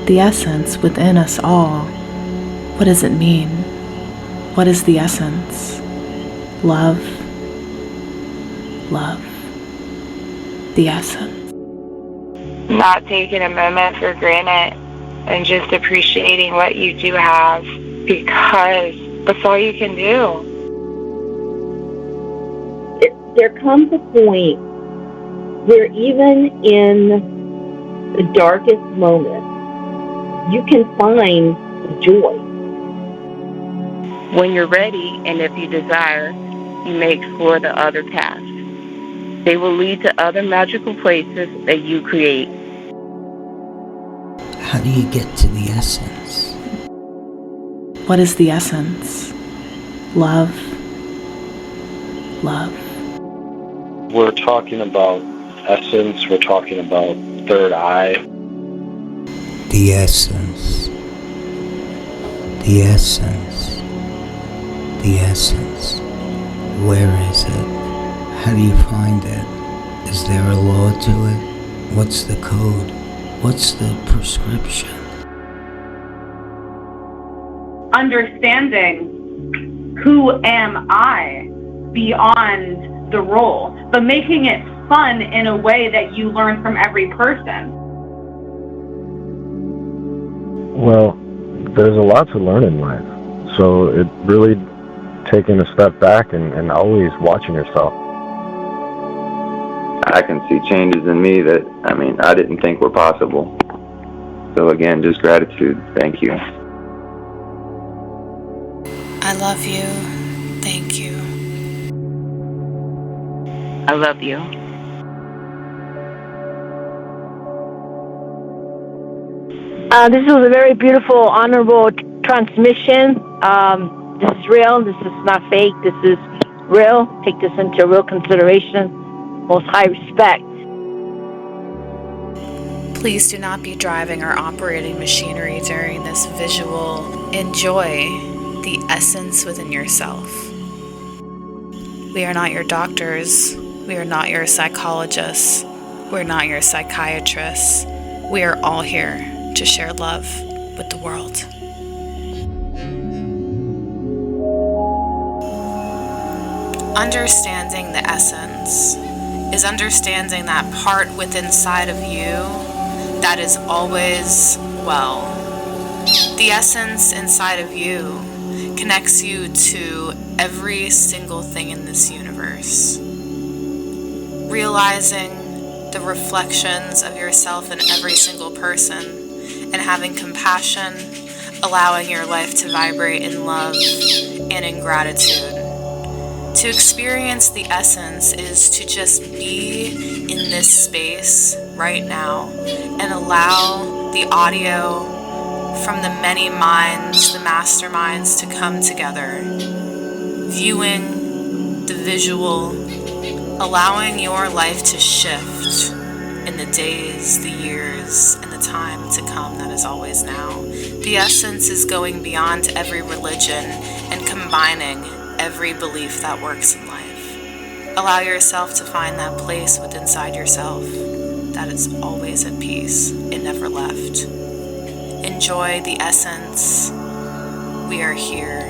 The essence within us all. What does it mean? What is the essence? Love, love, the essence. Not taking a moment for granted and just appreciating what you do have, because that's all you can do. There comes a point where even in the darkest moment, you can find joy. When you're ready, and if you desire, you may explore the other paths. They will lead to other magical places that you create. How do you get to the essence? What is the essence? Love, love. We're talking about essence, we're talking about third eye. The essence. The essence. The essence. Where is it? How do you find it? Is there a law to it? What's the code? What's the prescription? Understanding who am I beyond the role, but making it fun in a way that you learn from every person. Well, there's a lot to learn in life. So it really taking a step back and always watching yourself. I can see changes in me that, I didn't think were possible. So again, just gratitude. Thank you. I love you. Thank you. I love you. This was a very beautiful, honorable transmission. This is real. This is not fake. This is real. Take this into real consideration. Most high respect. Please do not be driving or operating machinery during this visual. Enjoy the essence within yourself. We are not your doctors. We are not your psychologists. We're not your psychiatrists. We are all here to share love with the world. Understanding the essence is understanding that part within inside of you that is always well. The essence inside of you connects you to every single thing in this universe. Realizing the reflections of yourself in every single person and having compassion, allowing your life to vibrate in love and in gratitude. To experience the essence is to just be in this space right now and allow the audio from the many minds, the masterminds, to come together. Viewing the visual, allowing your life to shift in the days, the years, and the time to come that is always now. The essence is going beyond every religion and combining every belief that works in life. Allow yourself to find that place within inside yourself that is always at peace and never left. Enjoy the essence. We are here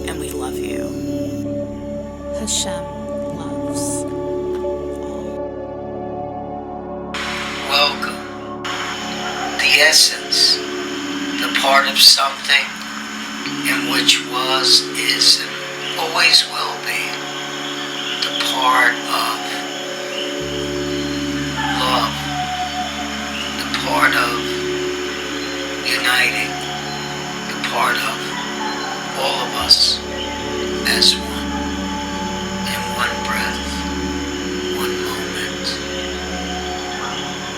and we love you. Hashem loves all. Welcome. The essence, the part of something in which was, is, and always will be, the part of love, the part of uniting, the part of all of us as one, in one breath, one moment.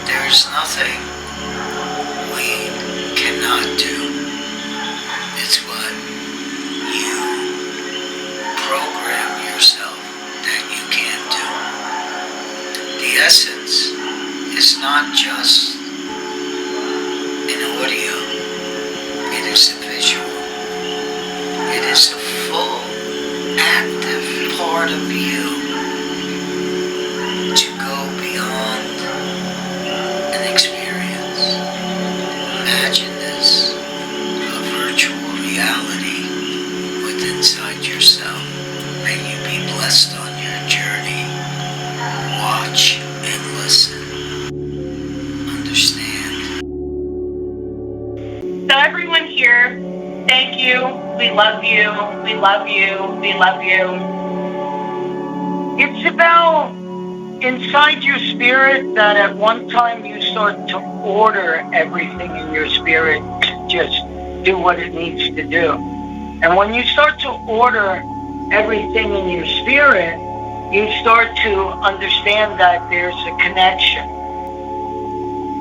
There's nothing we cannot do. It's what you program yourself that you can't do. The essence is not just an audio, it is a visual. It is a full, active part of you to go beyond an experience. understand. So everyone here, thank you. We love you. We love you. We love you. It's about inside your spirit that at one time you start to order everything in your spirit to just do what it needs to do. And when you start to order everything in your spirit, you start to understand that there's a connection.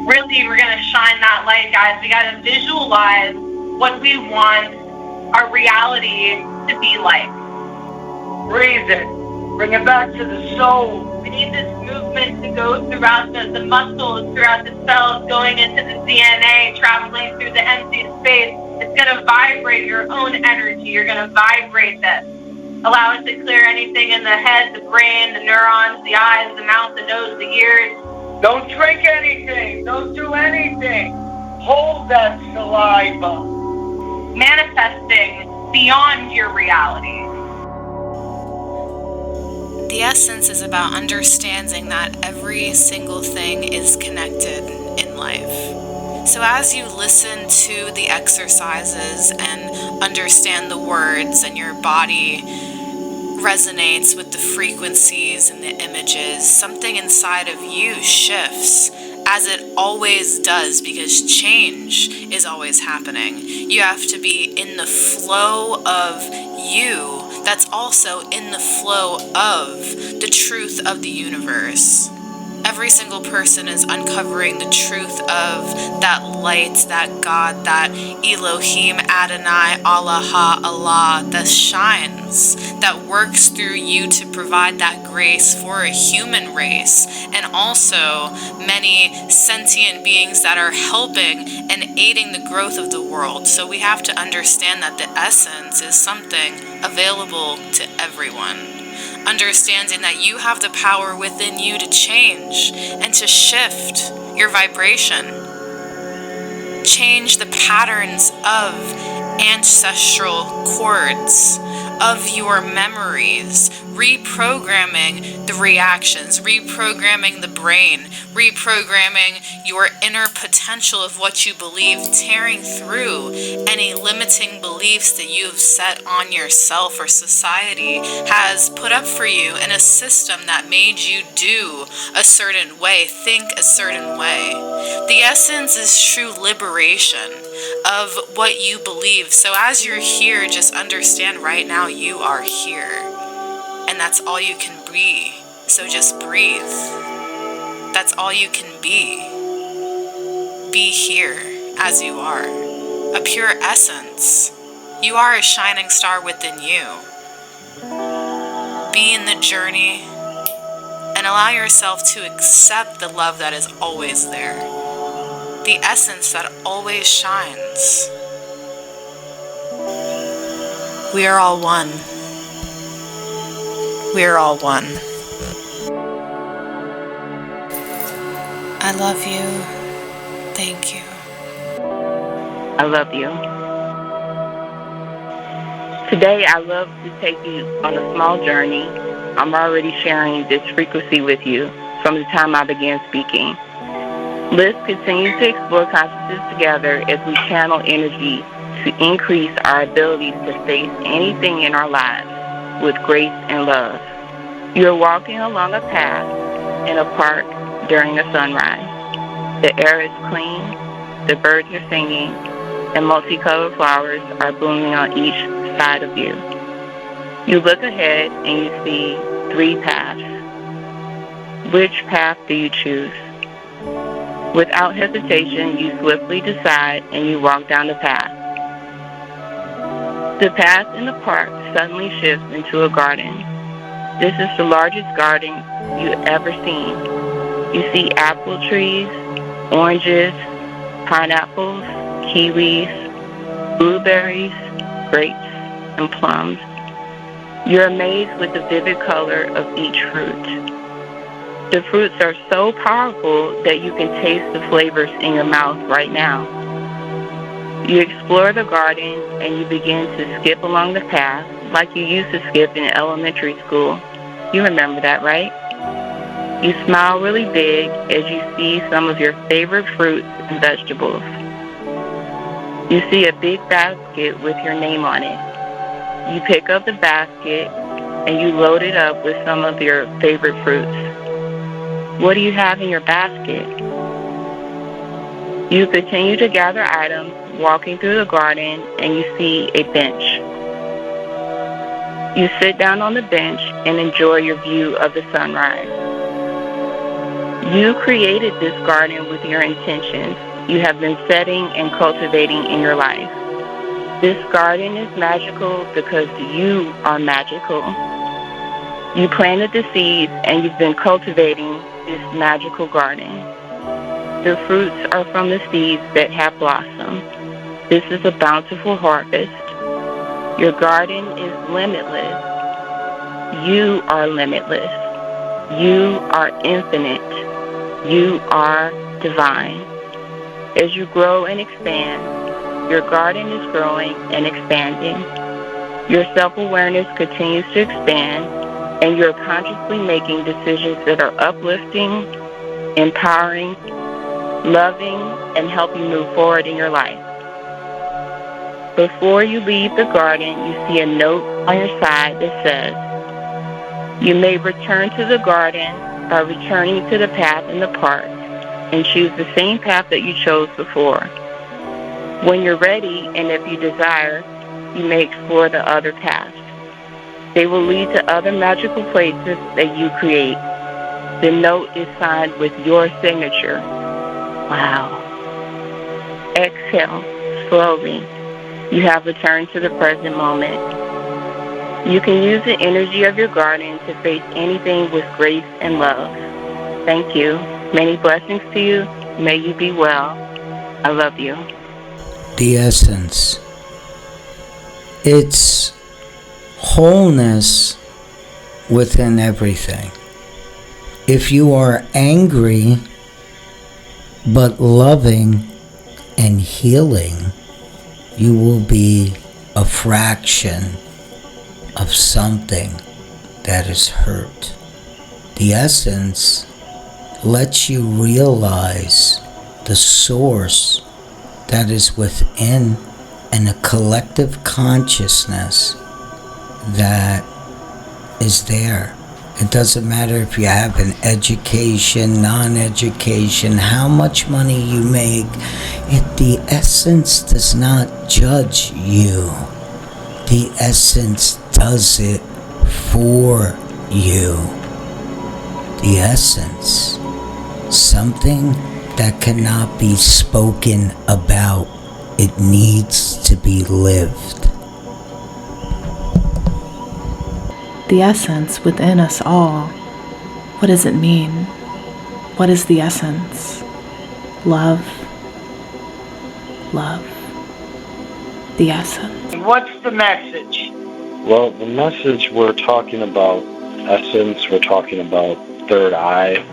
Really, we're going to shine that light, guys. We got to visualize what we want our reality to be like. Breathe it. Bring it back to the soul. We need this movement to go throughout the muscles, throughout the cells, going into the DNA, traveling through the empty space. It's going to vibrate your own energy. You're going to vibrate this. Allow it to clear anything in the head, the brain, the neurons, the eyes, the mouth, the nose, the ears. Don't drink anything. Don't do anything. Hold that saliva. Manifesting beyond your reality. The essence is about understanding that every single thing is connected in life. So as you listen to the exercises and understand the words, and your body resonates with the frequencies and the images, something inside of you shifts, as it always does, because change is always happening. You have to be in the flow of you that's also in the flow of the truth of the universe. Every single person is uncovering the truth of that light, that God, that Elohim, Adonai, Allah that shines, that works through you to provide that grace for a human race, and also many sentient beings that are helping and aiding the growth of the world. So we have to understand that the essence is something available to everyone. Understanding that you have the power within you to change and to shift your vibration. Change the patterns of ancestral cords, of your memories, reprogramming the reactions, reprogramming the brain, reprogramming your inner potential of what you believe, tearing through any limiting beliefs that you have set on yourself or society has put up for you in a system that made you do a certain way, think a certain way. The essence is true liberation of what you believe. So as you're here, just understand right now you are here. And that's all you can be. So just breathe. That's all you can be. Be here as you are. A pure essence. You are a shining star within you. Be in the journey and allow yourself to accept the love that is always there. The essence that always shines. We are all one. We are all one. I love you. Thank you. I love you. Today, I love to take you on a small journey. I'm already sharing this frequency with you from the time I began speaking. Let's continue to explore consciousness together as we channel energy to increase our abilities to face anything in our lives with grace and love. You're walking along a path in a park during a sunrise. The air is clean, the birds are singing, and multicolored flowers are blooming on each side of you. You look ahead and you see 3 paths. Which path do you choose? Without hesitation, you swiftly decide and you walk down the path. The path in the park suddenly shifts into a garden. This is the largest garden you've ever seen. You see apple trees, oranges, pineapples, kiwis, blueberries, grapes, and plums. You're amazed with the vivid color of each fruit. The fruits are so powerful that you can taste the flavors in your mouth right now. You explore the garden and you begin to skip along the path like you used to skip in elementary school. You remember that, right? You smile really big as you see some of your favorite fruits and vegetables. You see a big basket with your name on it. You pick up the basket and you load it up with some of your favorite fruits. What do you have in your basket? You continue to gather items, walking through the garden, and you see a bench. You sit down on the bench and enjoy your view of the sunrise. You created this garden with your intentions you have been setting and cultivating in your life. This garden is magical because you are magical. You planted the seeds and you've been cultivating this magical garden. The fruits are from the seeds that have blossomed. This is a bountiful harvest. Your garden is limitless. You are limitless. You are infinite. You are divine. As you grow and expand, your garden is growing and expanding. Your self-awareness continues to expand, and you're consciously making decisions that are uplifting, empowering, loving, and help you move forward in your life. Before you leave the garden, you see a note on your side that says, "You may return to the garden by returning to the path in the park and choose the same path that you chose before. When you're ready, and if you desire, you may explore the other paths. They will lead to other magical places that you create." The note is signed with your signature. Wow. Exhale slowly. You have returned to the present moment. You can use the energy of your garden to face anything with grace and love. Thank you. Many blessings to you. May you be well. I love you. The essence. It's wholeness within everything. If you are angry but loving and healing, you will be a fraction of something that is hurt. The essence lets you realize the source that is within and a collective consciousness that is there. It doesn't matter if you have an education, non-education, how much money you make. The essence does not judge you. The essence does it for you. The essence, something that cannot be spoken about. It needs to be lived. The essence within us all. What does it mean? What is the essence? Love. Love. The essence. What's the message? Well, the message, we're talking about essence, we're talking about third eye,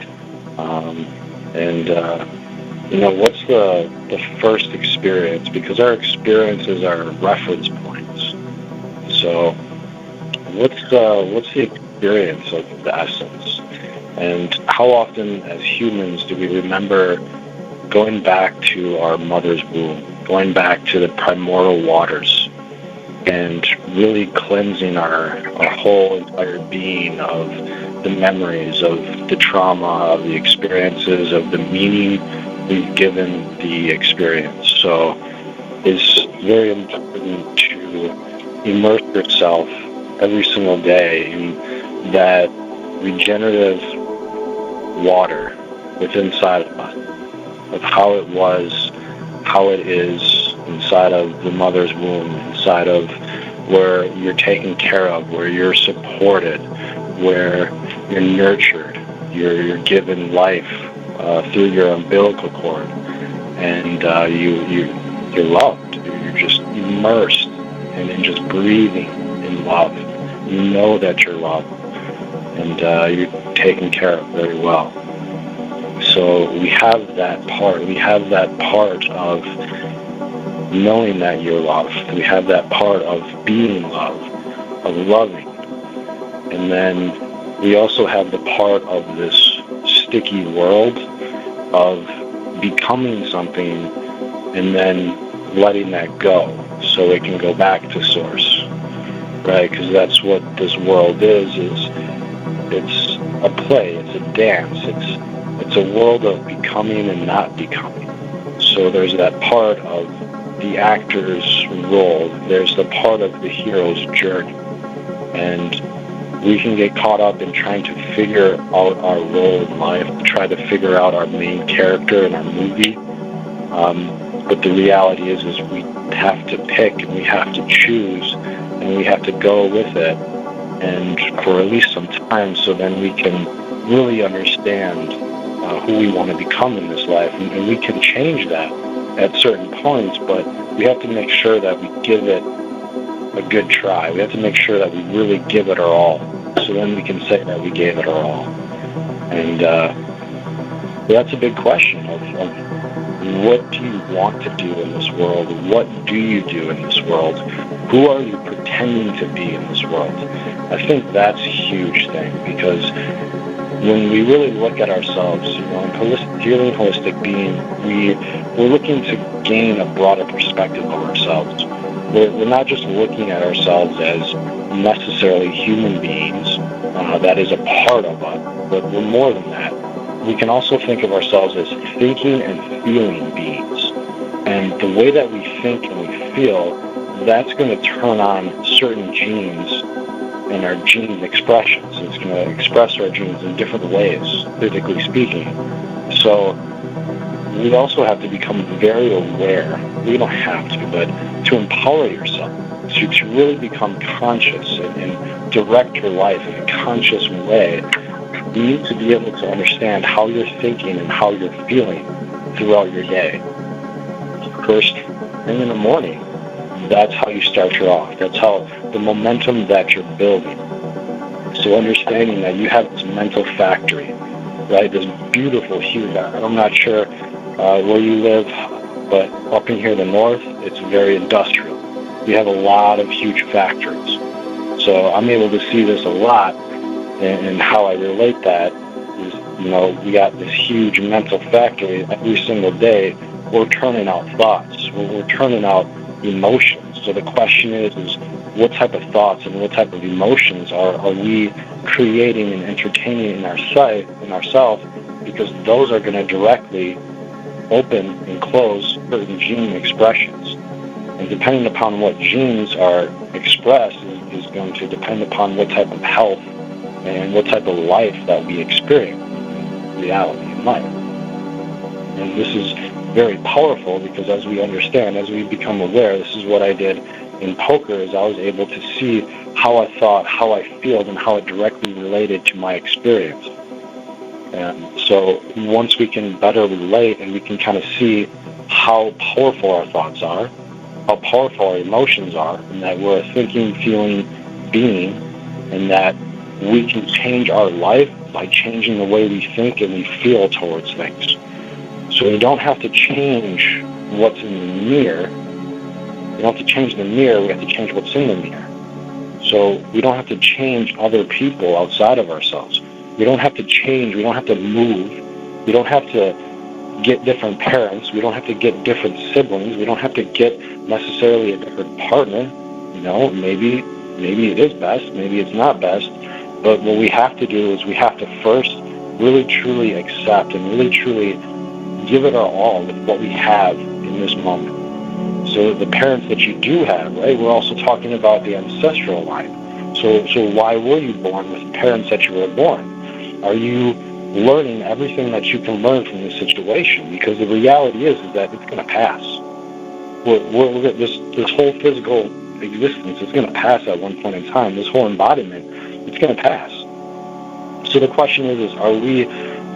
what's the first experience? Because our experiences are reference points. So, what's the experience of the essence? And how often as humans do we remember going back to our mother's womb, going back to the primordial waters, and really cleansing our whole entire being of the memories, of the trauma, of the experiences, of the meaning we've given the experience. So it's very important to immerse yourself every single day in that regenerative water within inside of us, of how it was, how it is inside of the mother's womb, inside of where you're taken care of, where you're supported, where you're nurtured, you're given life through your umbilical cord, and you're loved. You're just immersed and just breathing in love. You know that you're loved, and you're taken care of very well. So we have that part. We have that part of knowing that you're loved. We have that part of being loved, of loving. And then we also have the part of this sticky world of becoming something and then letting that go so it can go back to source, right? Because that's what this world is it's a play, it's a dance, it's a world of becoming and not becoming. So there's that part of the actor's role, there's the part of the hero's journey, and we can get caught up in trying to figure out our role in life, try to figure out our main character in our movie. But the reality is we have to pick and we have to choose and we have to go with it, and for at least some time, so then we can really understand who we want to become in this life, and we can change that at certain points, but we have to make sure that we give it a good try. We have to make sure that we really give it our all, so then we can say that we gave it our all. And that's a big question of what do you want to do in this world? What do you do in this world? Who are you pretending to be in this world? I think that's a huge thing, because when we really look at ourselves, in healing holistic being, we're looking to gain a broader perspective of ourselves. We're not just looking at ourselves as necessarily human beings. That is a part of us, but we're more than that. We can also think of ourselves as thinking and feeling beings. And the way that we think and we feel, that's going to turn on certain genes and our gene expressions. It's going to express our genes in different ways, physically speaking. So we also have to become very aware. We don't have to, but to empower yourself, to really become conscious and direct your life in a conscious way. You need to be able to understand how you're thinking and how you're feeling throughout your day. First thing in the morning, that's how you start your off. That's how the momentum that you're building. So understanding that you have this mental factory, right? This beautiful huge. I'm not sure where you live, but up in here in the north, it's very industrial. We have a lot of huge factories. So I'm able to see this a lot, and how I relate that is, we got this huge mental factory. Every single day, we're turning out thoughts. We're turning out emotions. So the question is what type of thoughts and what type of emotions are we creating and entertaining in ourselves, because those are going to directly open and close certain gene expressions. And depending upon what genes are expressed is going to depend upon what type of health and what type of life that we experience in reality in life. And this is very powerful, because as we understand, as we become aware, this is what I did in poker, is I was able to see how I thought, how I feel, and how it directly related to my experience. And so once we can better relate and we can kind of see how powerful our thoughts are, how powerful our emotions are, and that we're a thinking, feeling being, and that we can change our life by changing the way we think and we feel towards things. So we don't have to change what's in the mirror. We don't have to change the mirror, we have to change what's in the mirror. So we don't have to change other people outside of ourselves. We don't have to change, we don't have to move, we don't have to get different parents, we don't have to get different siblings, we don't have to get necessarily a different partner. Maybe it is best, maybe it's not best, but what we have to do is we have to first really truly accept and really truly give it our all with what we have in this moment. So the parents that you do have, right, we're also talking about the ancestral line. So why were you born with the parents that you were born? Are you learning everything that you can learn from this situation? Because the reality is that it's going to pass. This whole physical existence is going to pass at one point in time. This whole embodiment, it's going to pass. So the question is are we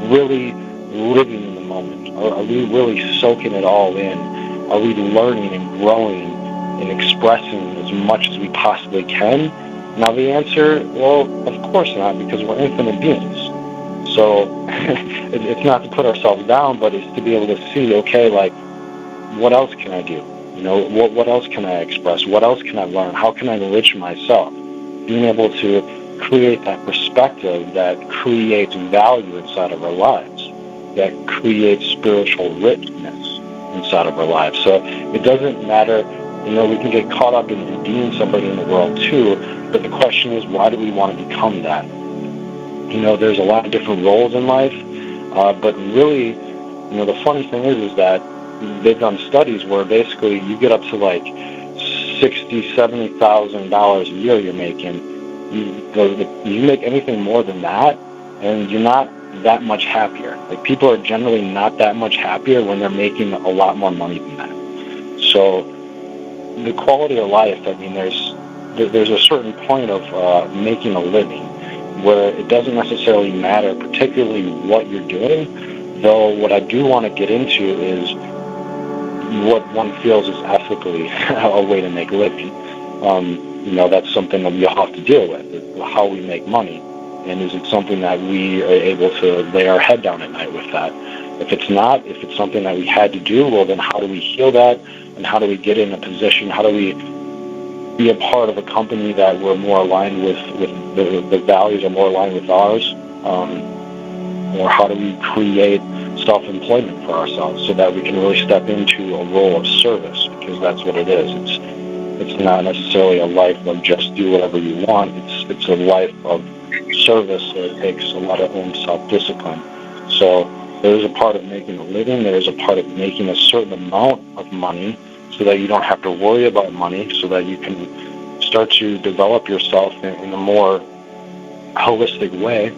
really living in the moment? Are we really soaking it all in? Are we learning and growing and expressing as much as we possibly can? Now the answer, well, of course not, because we're infinite beings. So it's not to put ourselves down, but it's to be able to see, okay, like, what else can I do? What else can I express? What else can I learn? How can I enrich myself? Being able to create that perspective that creates value inside of our lives, that creates spiritual richness inside of our lives. So it doesn't matter, we can get caught up in being somebody in the world too, but the question is, why do we want to become that? There's a lot of different roles in life, but really, the funny thing is that they've done studies where basically you get up to like $60,000, $70,000 a year you're making. You make anything more than that, and you're not that much happier. Like, people are generally not that much happier when they're making a lot more money than that. So the quality of life, there's a certain point of making a living where it doesn't necessarily matter particularly what you're doing, though what I do want to get into is what one feels is ethically a way to make a living. That's something that we all have to deal with, how we make money. And is it something that we are able to lay our head down at night with that? If it's not, if it's something that we had to do, well, then how do we heal that? And how do we get in a position? How do we be a part of a company that we're more aligned with the values are more aligned with ours? Or how do we create self-employment for ourselves so that we can really step into a role of service? Because that's what it is. It's not necessarily a life of just do whatever you want. It's a life of service that takes a lot of own self-discipline. So there is a part of making a living. There is a part of making a certain amount of money so that you don't have to worry about money, so that you can start to develop yourself in a more holistic way,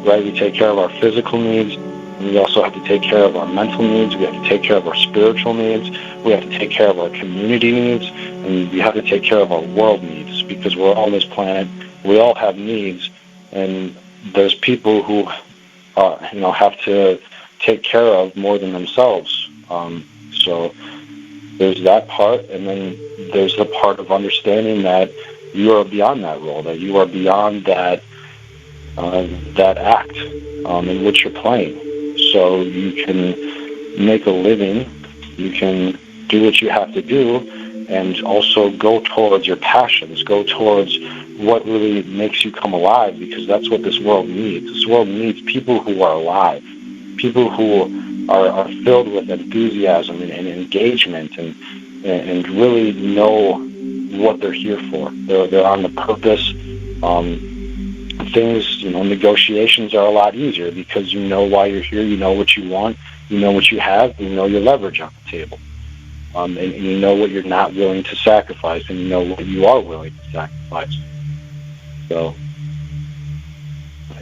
right? We take care of our physical needs. We also have to take care of our mental needs. We have to take care of our spiritual needs. We have to take care of our community needs. And we have to take care of our world needs, because we're on this planet. We all have needs. And there's people who, have to take care of more than themselves. So there's that part. And then there's the part of understanding that you are beyond that role, that you are beyond that act in which you're playing. So you can make a living, you can do what you have to do, and also go towards your passions, go towards what really makes you come alive, because that's what this world needs. This world needs people who are alive, people who are filled with enthusiasm and engagement and really know what they're here for. They're on the purpose. Things, negotiations are a lot easier because you know why you're here, you know what you want, you know what you have, you know your leverage on the table. And you know what you're not willing to sacrifice, and you know what you are willing to sacrifice. So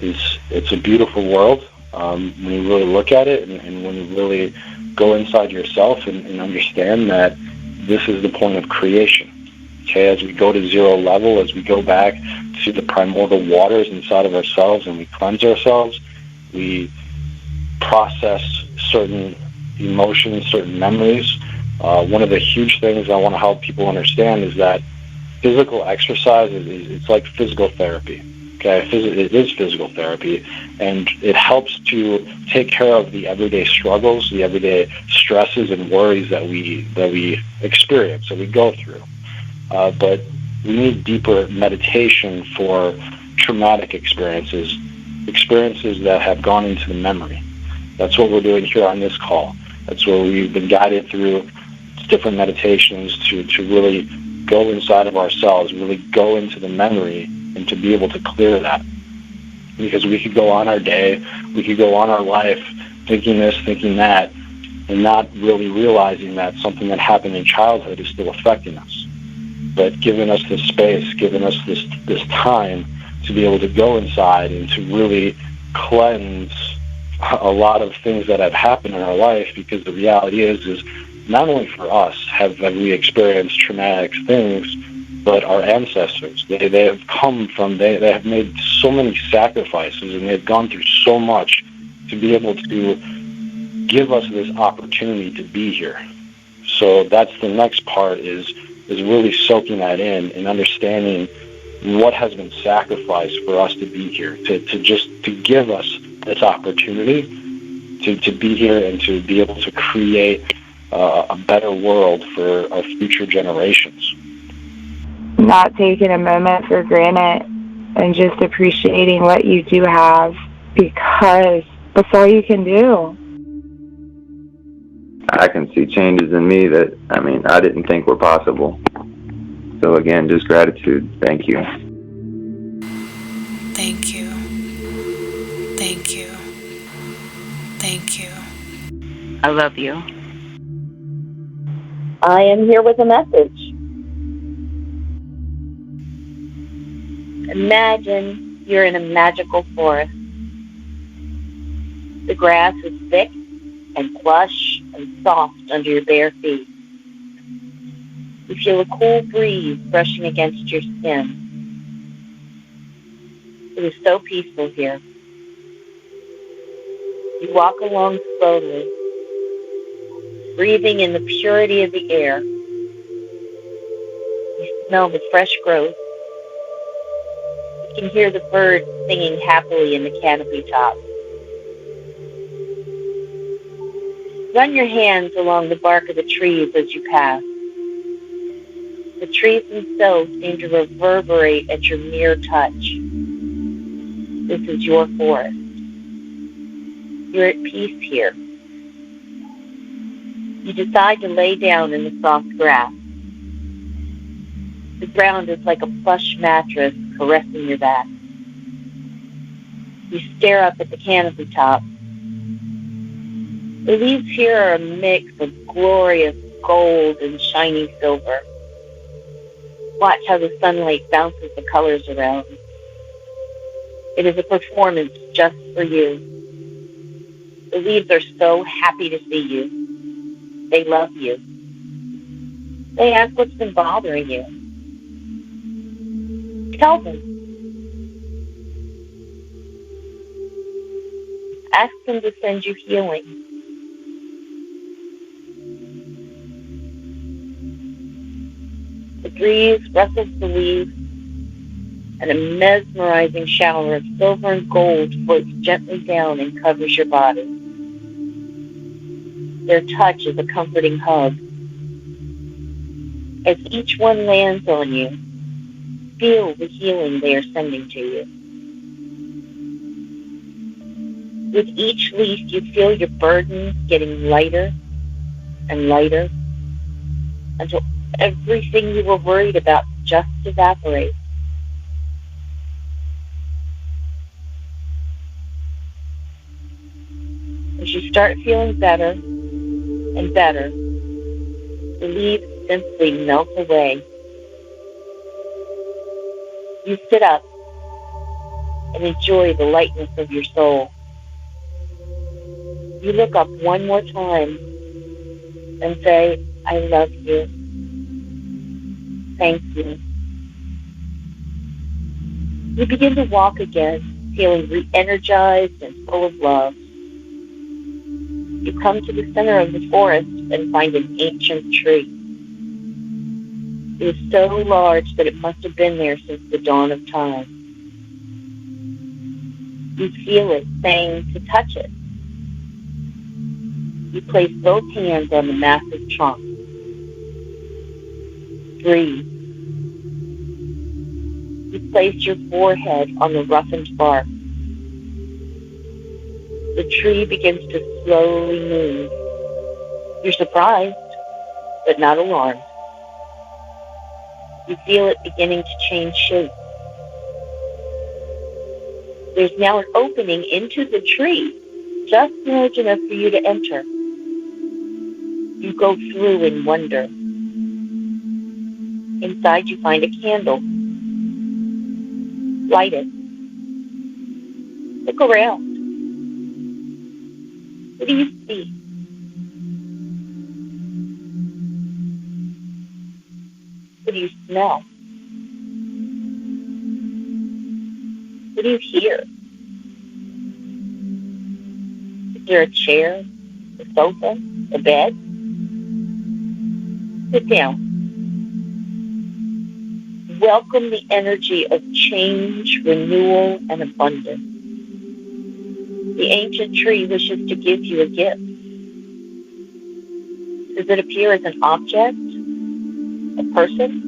it's a beautiful world when you really look at it, and when you really go inside yourself and understand that this is the point of creation. Okay, as we go to zero level, as we go back to the primordial waters inside of ourselves and we cleanse ourselves, we process certain emotions, certain memories. One of the huge things I want to help people understand is that physical exercise it's like physical therapy. Okay, it is physical therapy, and it helps to take care of the everyday struggles, the everyday stresses and worries that we experience, that we go through. But we need deeper meditation for traumatic experiences that have gone into the memory. That's what we're doing here on this call. That's where we've been guided through different meditations to really go inside of ourselves, really go into the memory, and to be able to clear that. Because we could go on our day, we could go on our life thinking this, thinking that, and not really realizing that something that happened in childhood is still affecting us. But giving us this space, giving us this time to be able to go inside and to really cleanse a lot of things that have happened in our life, because the reality is not only for us have we experienced traumatic things, but our ancestors, they have made so many sacrifices, and they've gone through so much to be able to give us this opportunity to be here. So that's the next part is really soaking that in and understanding what has been sacrificed for us to be here, to give us this opportunity to be here and to be able to create a better world for our future generations. Not taking a moment for granted and just appreciating what you do have, because that's all you can do. I can see changes in me that, I didn't think were possible. So again, just gratitude. Thank you. Thank you. Thank you. Thank you. I love you. I am here with a message. Imagine you're in a magical forest. The grass is thick and plush and soft under your bare feet. You feel a cool breeze brushing against your skin. It is so peaceful here. You walk along slowly, breathing in the purity of the air. You smell the fresh growth. You can hear the birds singing happily in the canopy top. Run your hands along the bark of the trees as you pass. The trees themselves seem to reverberate at your mere touch. This is your forest. You're at peace here. You decide to lay down in the soft grass. The ground is like a plush mattress caressing your back. You stare up at the canopy top. The leaves here are a mix of glorious gold and shiny silver. Watch how the sunlight bounces the colors around. It is a performance just for you. The leaves are so happy to see you. They love you. They ask what's been bothering you. Tell them. Ask them to send you healing. The breeze rustles the leaves, and a mesmerizing shower of silver and gold floats gently down and covers your body. Their touch is a comforting hug. As each one lands on you, feel the healing they are sending to you. With each leaf, you feel your burden getting lighter and lighter until everything you were worried about just evaporates. As you start feeling better and better, the leaves simply melt away. You sit up and enjoy the lightness of your soul. You look up one more time and say, I love you. Thank you. You begin to walk again, feeling re-energized and full of love. You come to the center of the forest and find an ancient tree. It is so large that it must have been there since the dawn of time. You feel it saying to touch it. You place both hands on the massive trunk. Breathe. You place your forehead on the roughened bark. The tree begins to slowly move. You're surprised, but not alarmed. You feel it beginning to change shape. There's now an opening into the tree, just large enough for you to enter. You go through in wonder. Inside you find a candle. Light it. Look around. What do you see? What do you smell? What do you hear? Is there a chair, a sofa, a bed? Sit down. Welcome the energy of change, renewal, and abundance. The ancient tree wishes to give you a gift. Does it appear as an object? A person?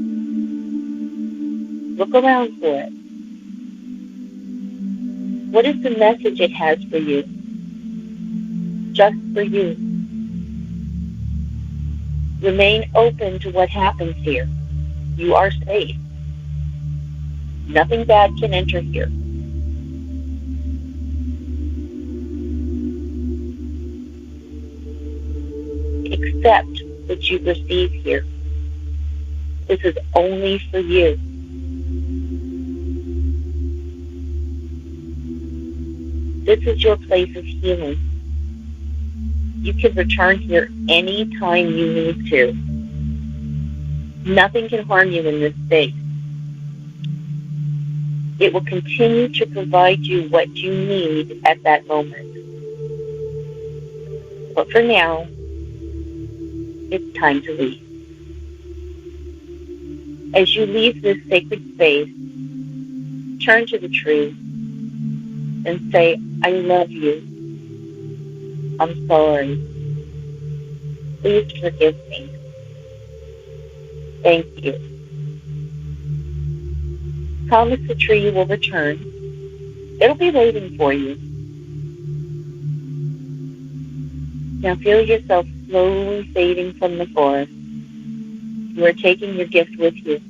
Look around for it. What is the message it has for you? Just for you. Remain open to what happens here. You are safe. Nothing bad can enter here. Accept what you receive here. This is only for you. This is your place of healing. You can return here anytime you need to. Nothing can harm you in this space. It will continue to provide you what you need at that moment. But for now, it's time to leave. As you leave this sacred space, turn to the tree and say, I love you. I'm sorry. Please forgive me. Thank you. Promise the tree will return. It'll be waiting for you. Now feel yourself slowly fading from the forest. You are taking your gift with you.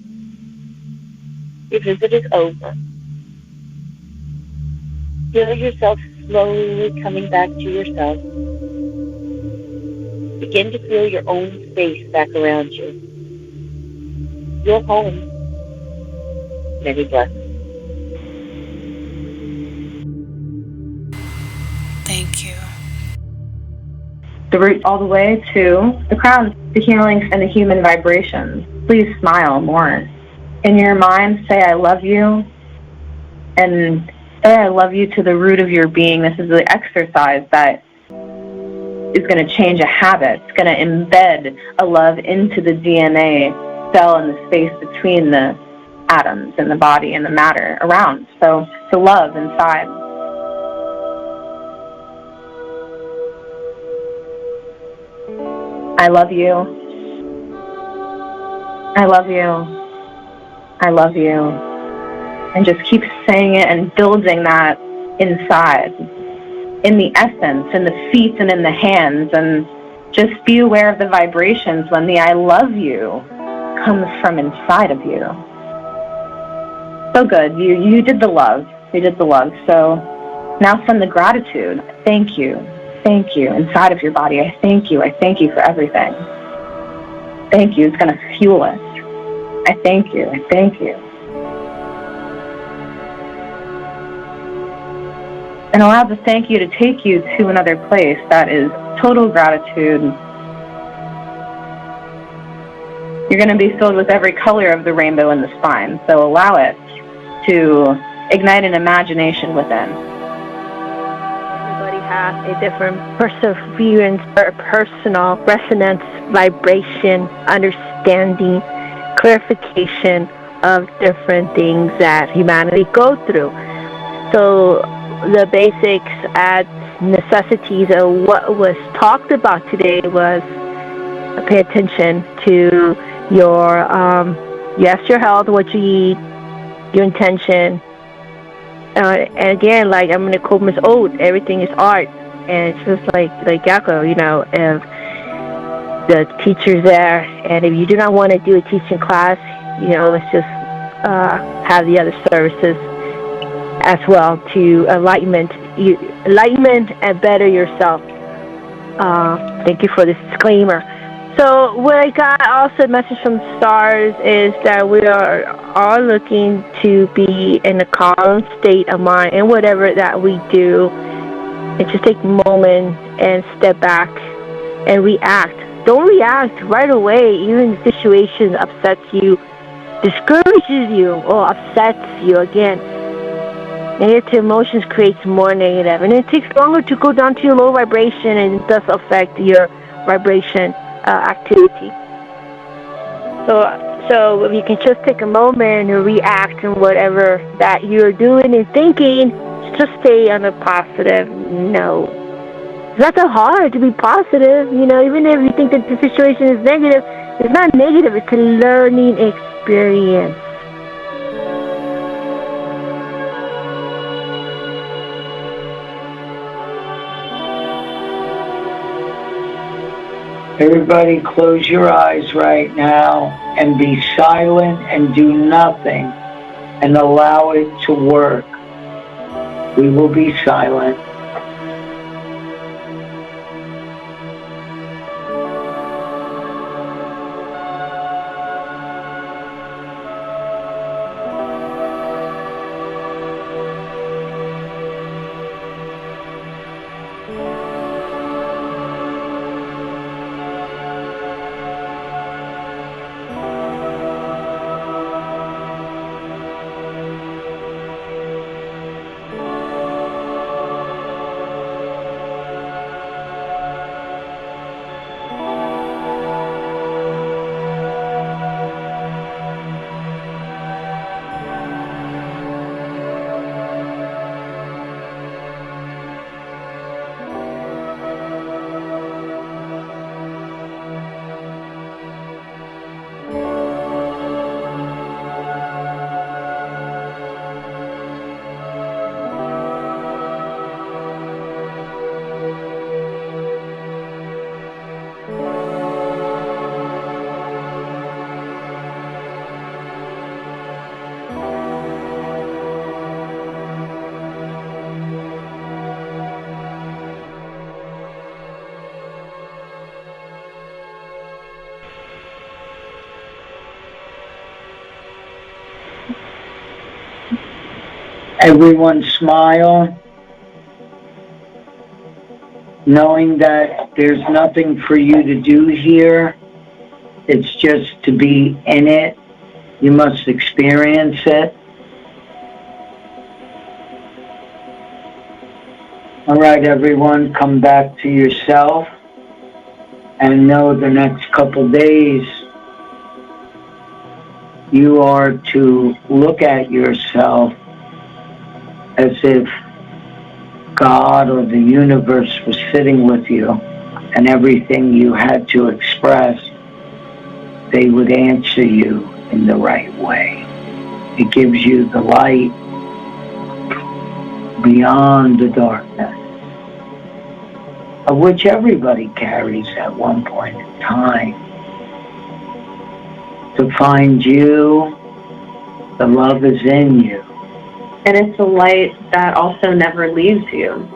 Your visit is over. Feel yourself slowly coming back to yourself. Begin to feel your own space back around you. You're home. Many blessings. Thank you. The root all the way to the crown, the healings and the human vibrations. Please smile more. In your mind, say, I love you, and say, I love you to the root of your being. This is the exercise that is going to change a habit. It's going to embed a love into the DNA cell in the space between the atoms in the body and the matter around. So to love inside. I love you. I love you. I love you. And just keep saying it and building that inside, in the essence, in the feet and in the hands, and just be aware of the vibrations when the I love you comes from inside of you. So good. You did the love. You did the love. So now send the gratitude. Thank you. Thank you. Inside of your body, I thank you. I thank you for everything. Thank you. It's going to fuel us. I thank you. I thank you. And allow the thank you to take you to another place that is total gratitude. You're going to be filled with every color of the rainbow in the spine, so allow it to ignite an imagination within. Everybody has a different perseverance or personal resonance, vibration, understanding, clarification of different things that humanity go through. So the basics and necessities of what was talked about today was pay attention to your your health, what you eat, your intention. And again, like I'm gonna quote Miss Oat, everything is art. And it's just like Yakko, if the teacher's there, and if you do not want to do a teaching class, let's just have the other services as well to enlightenment and better yourself. Thank you for this disclaimer. So what I got also a message from the stars is that we are looking to be in a calm state of mind in whatever that we do, and just take a moment and step back and react. Don't react right away, even if the situation upsets you, discourages you, or upsets you again. Negative emotions creates more negative, and it takes longer to go down to your low vibration, and it does affect your vibration activity. So if you can just take a moment and react in whatever that you're doing and thinking, just stay on a positive note. It's not that hard to be positive, even if you think that the situation is negative. It's not negative, it's a learning experience. Everybody close your eyes right now and be silent and do nothing and allow it to work. We will be silent. Everyone smile, knowing that there's nothing for you to do here. It's just to be in it. You must experience it. All right, everyone, come back to yourself and know the next couple days you are to look at yourself as if God or the universe was sitting with you, and everything you had to express, they would answer you in the right way. It gives you the light beyond the darkness, of which everybody carries at one point in time. To find you, the love is in you. And it's a light that also never leaves you.